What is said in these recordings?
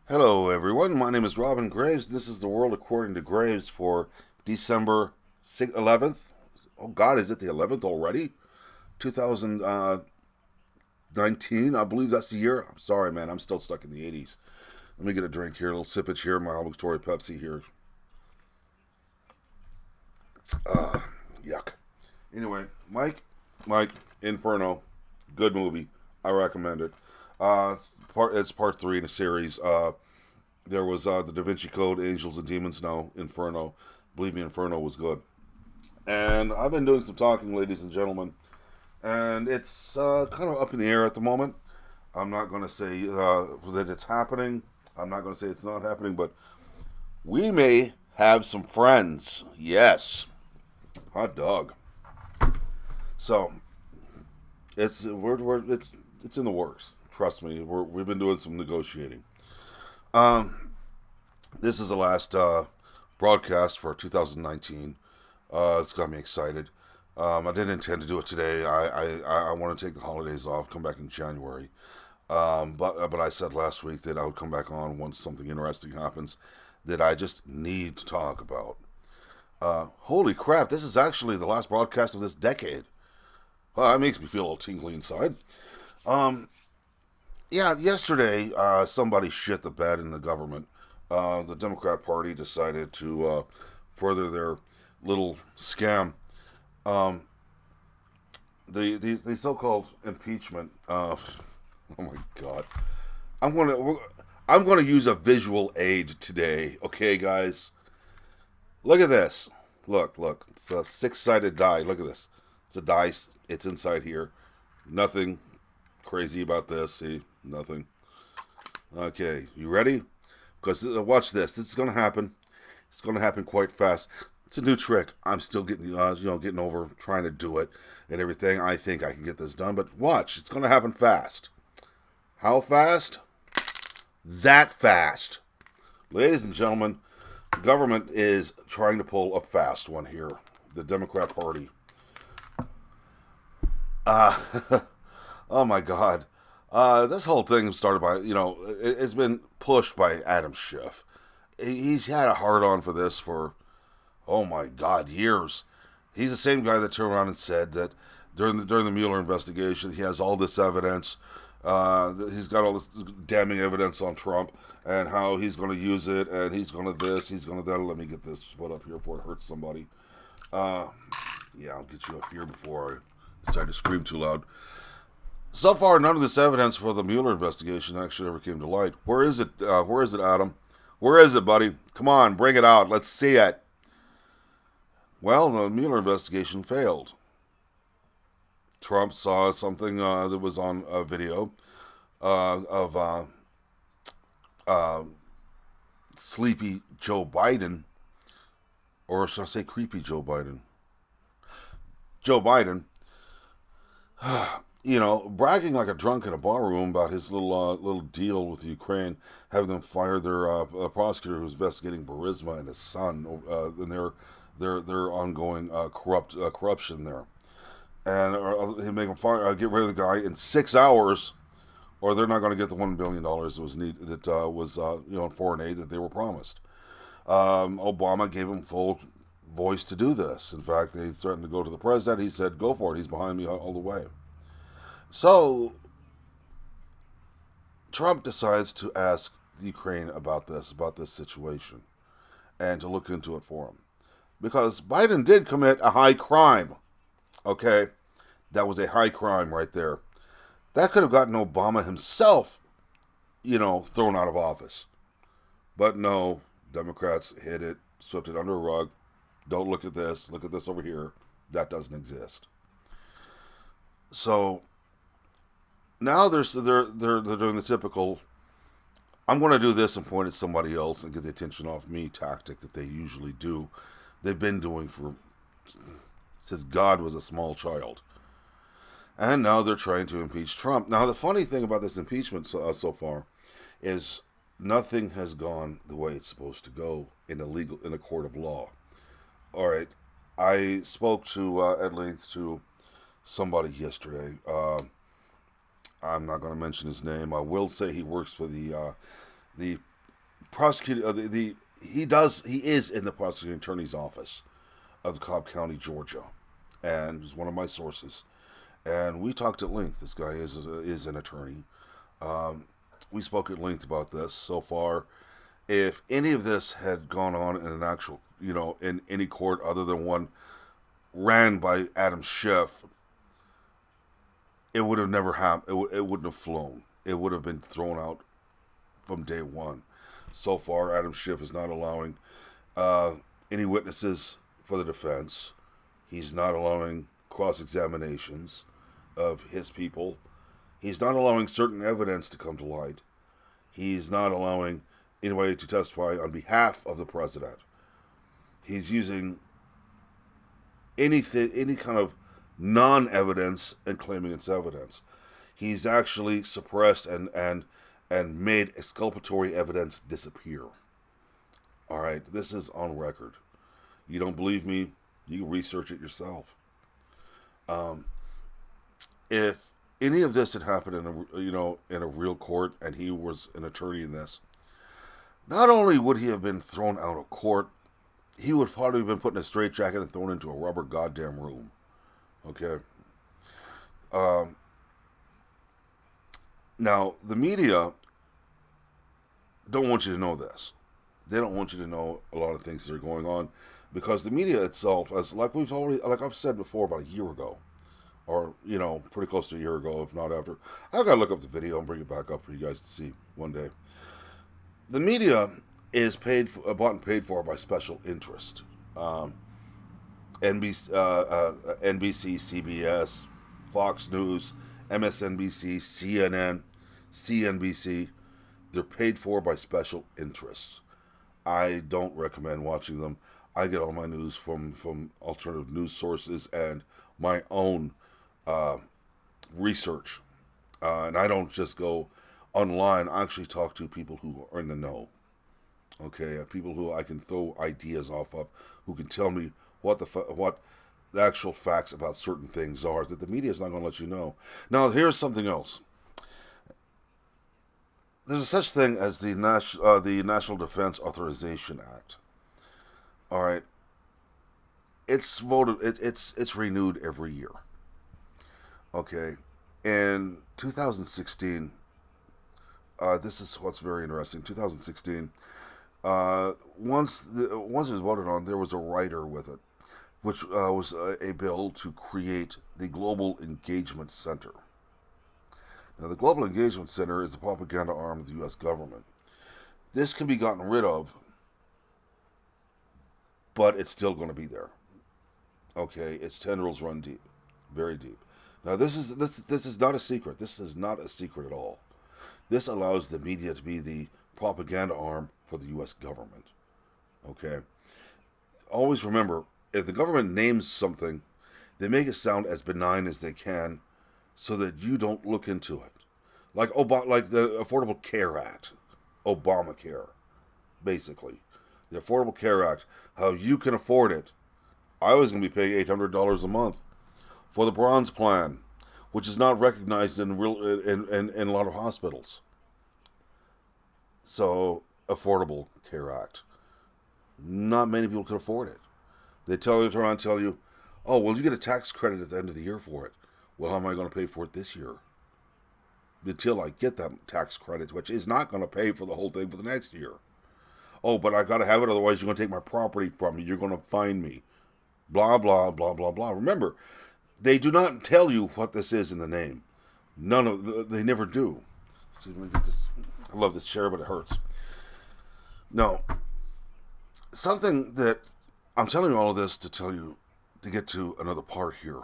Hello, everyone. My name is Robin Graves. This is the world according to Graves for December 11th. Oh, God, is it the 11th already? 2019, I believe that's the year. I'm sorry, man. I'm still stuck in the 80s. Let me get a drink here, a little sippage here, my Victoria Pepsi here. Yuck. Anyway, Mike, Inferno, good movie. I recommend it. It's part three in a series. There was the Da Vinci Code, Angels and Demons. Now Inferno. Believe me, Inferno was good. And I've been doing some talking, ladies and gentlemen, and it's kind of up in the air at the moment. I'm not going to say that it's happening. I'm not going to say it's not happening, but we may have some friends. Yes, hot dog. So it's in the works. Trust me, we've been doing some negotiating. Um, this is the last broadcast for 2019. It's got me excited. I didn't intend to do it today. I want to take the holidays off, come back in January. But I said last week that I would come back on once something interesting happens that I just need to talk about. Holy crap! This is actually the last broadcast of this decade. Well, that makes me feel a little tingly inside. Um, yeah, yesterday somebody shit the bed in the government. The Democrat Party decided to further their little scam. Um, the so-called impeachment. Oh my God, I'm gonna I'm gonna use a visual aid today. Okay, guys, look at this. Look. It's a six-sided die. Look at this. It's a dice. It's inside here. Nothing crazy about this. See, nothing. Okay, you ready? Because watch this. This is gonna happen. It's gonna happen quite fast. It's a new trick. I'm still getting, getting over trying to do it and everything. I think I can get this done, but watch. It's gonna happen fast. How fast? That fast. Ladies and gentlemen, the government is trying to pull a fast one here. The Democrat Party. Uh, oh my God. This whole thing started by, it's been pushed by Adam Schiff. He's had a hard on for this for, oh my God, years. He's the same guy that turned around and said that during the Mueller investigation, he has all this evidence. He's got all this damning evidence on Trump and how he's going to use it and he's going to this, he's going to that. Let me get this put up here before it hurts somebody. Uh, yeah, I'll get you up here before I decide to scream too loud. So far, none of this evidence for the Mueller investigation actually ever came to light. Where is it? Where is it, Adam? Where is it, buddy? Come on, bring it out. Let's see it. Well, the Mueller investigation failed. Trump saw something that was on a video of uh, sleepy Joe Biden, or should I say creepy Joe Biden? Joe Biden, bragging like a drunk in a barroom about his little deal with Ukraine, having them fire their prosecutor who's investigating Burisma and his son and their ongoing corruption there, and he make them fire, get rid of the guy in 6 hours, or they're not going to get the $1 billion that was in foreign aid that they were promised. Obama gave him full voice to do this. In fact, they threatened to go to the president. He said, "Go for it. He's behind me all the way." So Trump decides to ask Ukraine about this situation, and to look into it for him, because Biden did commit a high crime. Okay, that was a high crime right there. That could have gotten Obama himself, thrown out of office. But no, Democrats hid it, swept it under a rug. Don't look at this. Look at this over here. That doesn't exist. So now they're doing the typical, I'm going to do this and point at somebody else and get the attention off me tactic that they usually do. They've been doing since God was a small child. And now they're trying to impeach Trump. Now, the funny thing about this impeachment so far is nothing has gone the way it's supposed to go in a court of law. All right, I spoke to at length to somebody yesterday. I'm not going to mention his name. I will say he works for the prosecutor, he is in the prosecuting attorney's office of Cobb County, Georgia, and he's one of my sources. And we talked at length. This guy is an attorney. We spoke at length about this. So far, if any of this had gone on in an actual, in any court other than one ran by Adam Schiff, it would have never happened. It wouldn't have flown. It would have been thrown out from day one. So far, Adam Schiff is not allowing any witnesses for the defense. He's not allowing cross-examinations of his people. He's not allowing certain evidence to come to light. He's not allowing anybody to testify on behalf of the president. He's using any kind of non-evidence and claiming it's evidence. He's actually suppressed and made exculpatory evidence disappear. All right, this is on record. You don't believe me? You can research it yourself. If any of this had happened in a real court and he was an attorney in this, not only would he have been thrown out of court, he would probably have been put in a straitjacket and thrown into a rubber goddamn room. Okay. Now, the media don't want you to know this. They don't want you to know a lot of things that are going on because the media itself, like I've said before about a year ago, or pretty close to a year ago, if not after. I've got to look up the video and bring it back up for you guys to see one day. The media is bought and paid for by special interest. NBC, CBS, Fox News, MSNBC, CNN, CNBC. They're paid for by special interests. I don't recommend watching them. I get all my news from alternative news sources and my own research. And I don't just go online. I actually talk to people who are in the know. Okay, people who I can throw ideas off of, who can tell me what the actual facts about certain things are that the media is not going to let you know. Now, here's something else. There's a such thing as the National Defense Authorization Act. All right, it's voted. It's renewed every year. Okay, in 2016, this is what's very interesting. 2016, once it was voted on, there was a rider with it, which was a bill to create the Global Engagement Center. Now, the Global Engagement Center is the propaganda arm of the U.S. government. This can be gotten rid of, but it's still going to be there. Okay, its tendrils run deep, very deep. Now, this is not a secret. This is not a secret at all. This allows the media to be the propaganda arm for the U.S. government. Okay? Always remember, if the government names something, they make it sound as benign as they can so that you don't look into it. Like the Affordable Care Act. Obamacare, basically. The Affordable Care Act. How you can afford it. I was going to be paying $800 a month for the Bronze Plan, which is not recognized in a lot of hospitals. So, Affordable Care Act. Not many people can afford it. They turn around and tell you, oh, well, you get a tax credit at the end of the year for it. Well, how am I going to pay for it this year? Until I get that tax credit, which is not going to pay for the whole thing for the next year. Oh, but I got to have it, otherwise you're going to take my property from me. You're going to fine me. Blah, blah, blah, blah, blah. Remember, they do not tell you what this is in the name. They never do. Let's see, let me get this. I love this chair, but it hurts. No. Something that I'm telling you all of this to get to another part here.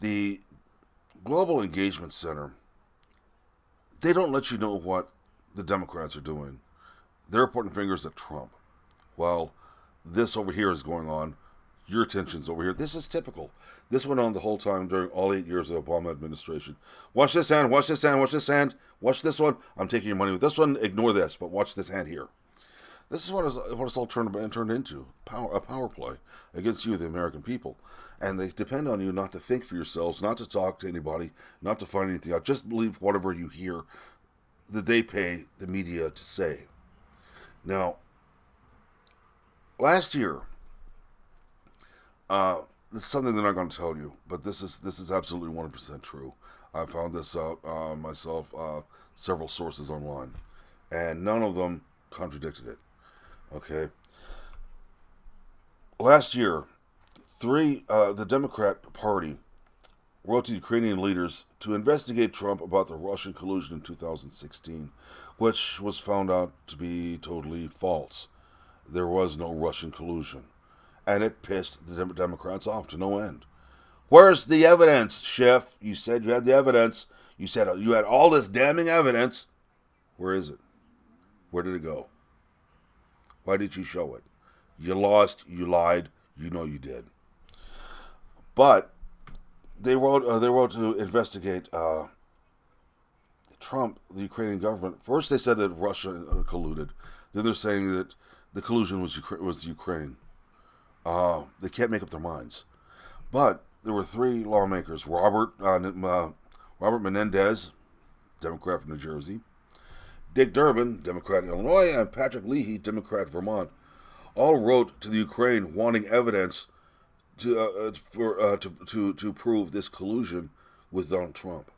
The Global Engagement Center, they don't let you know what the Democrats are doing. They're pointing fingers at Trump. Well, this over here is going on. Your attention's over here. This is typical. This went on the whole time during all 8 years of the Obama administration. Watch this hand, watch this hand, watch this hand, watch this one. I'm taking your money with this one. Ignore this, but watch this hand here. This is what it's all turned into. A power play against you, the American people. And they depend on you not to think for yourselves, not to talk to anybody, not to find anything out. Just believe whatever you hear that they pay the media to say. Now, last year, this is something they're not going to tell you, but this is absolutely 100% true. I found this out myself, several sources online, and none of them contradicted it. Okay, last year, the Democrat Party wrote to Ukrainian leaders to investigate Trump about the Russian collusion in 2016, which was found out to be totally false. There was no Russian collusion. And it pissed the Democrats off to no end. Where's the evidence, Schiff? You said you had the evidence. You said you had all this damning evidence. Where is it? Where did it go? Why did you show it? You lost, you lied, you know you did. But they wrote to investigate Trump, the Ukrainian government. First, they said that Russia colluded. Then they're saying that the collusion was Ukraine. They can't make up their minds. But there were three lawmakers: Robert Menendez, Democrat from New Jersey; Dick Durbin, Democrat in Illinois; and Patrick Leahy, Democrat Vermont. All wrote to the Ukraine wanting evidence to prove this collusion with Donald Trump.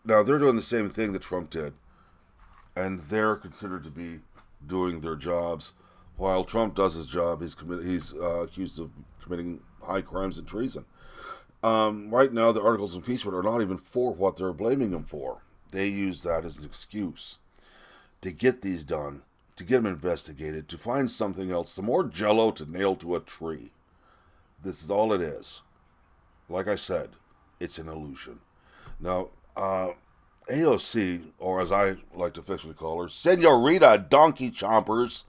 Now they're doing the same thing that Trump did, and they're considered to be doing their jobs. While Trump does his job, he's accused of committing high crimes and treason. Right now, the articles of impeachment are not even for what they're blaming him for. They use that as an excuse to get these done, to get them investigated, to find something else, some more jello to nail to a tree. This is all it is. Like I said, it's an illusion. Now, AOC, or as I like to affectionately call her, Senorita Donkey Chompers,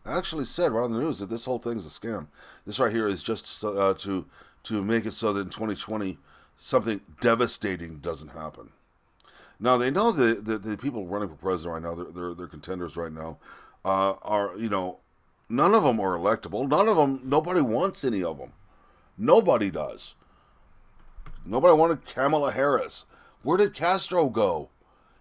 actually said right on the news that this whole thing is a scam. This right here is just to make it so that in 2020 something devastating doesn't happen. Now they know that the people running for president right now, they're contenders right now, are none of them are electable. None of them. Nobody wants any of them. Nobody does. Nobody wanted Kamala Harris. Where did Castro go?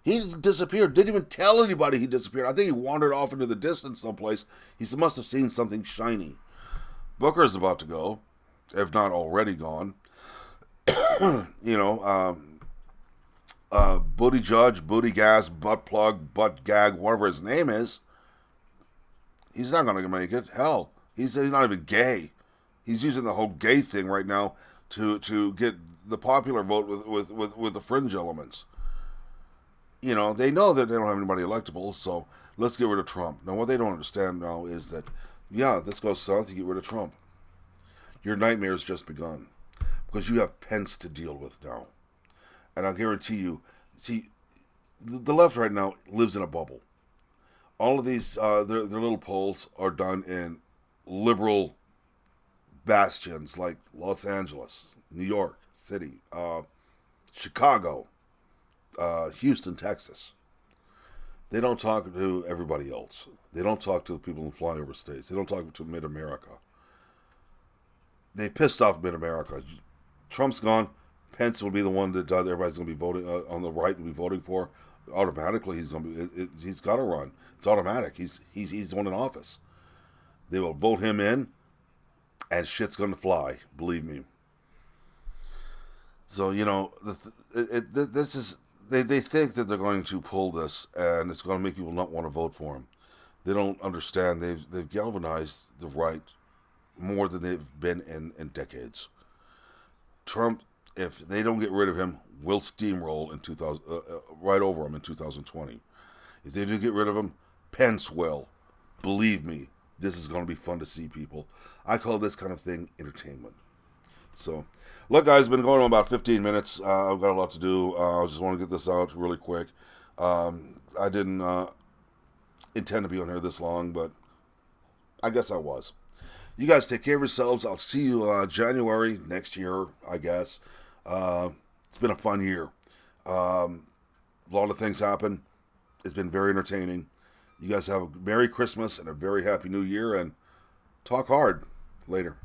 He disappeared. Didn't even tell anybody he disappeared. I think he wandered off into the distance someplace. He must have seen something shiny. Booker's about to go, if not already gone. Booty Judge, Booty Gas, Butt Plug, Butt Gag, whatever his name is, he's not going to make it. Hell, he's not even gay. He's using the whole gay thing right now to get the popular vote with the fringe elements. They know that they don't have anybody electable, so let's get rid of Trump. Now, what they don't understand now is that, this goes south, you get rid of Trump. Your nightmare's just begun, because you have Pence to deal with now. And I'll guarantee you, the left right now lives in a bubble. All of these, their little polls are done in liberal bastions like Los Angeles, New York City, Chicago, Houston, Texas. They don't talk to everybody else. They don't talk to the people in flyover states. They don't talk to Mid-America. They pissed off Mid-America. Trump's gone. Pence will be the one that everybody's going to be voting on the right will be voting for. Automatically, he's going to be. He's got to run. It's automatic. He's the one in office. They will vote him in, and shit's going to fly. Believe me. So this is. They think that they're going to pull this, and it's going to make people not want to vote for him. They don't understand. They've galvanized the right more than they've been in decades. Trump, if they don't get rid of him, will steamroll in 2000 right over him in 2020. If they do get rid of him, Pence will. Believe me, this is going to be fun to see, people. I call this kind of thing entertainment. So, look, guys, it's been going on about 15 minutes. I've got a lot to do. I just want to get this out really quick. I didn't intend to be on here this long, but I guess I was. You guys take care of yourselves. I'll see you January next year, I guess. It's been a fun year. A lot of things happen. It's been very entertaining. You guys have a Merry Christmas and a very Happy New Year, and talk hard. Later.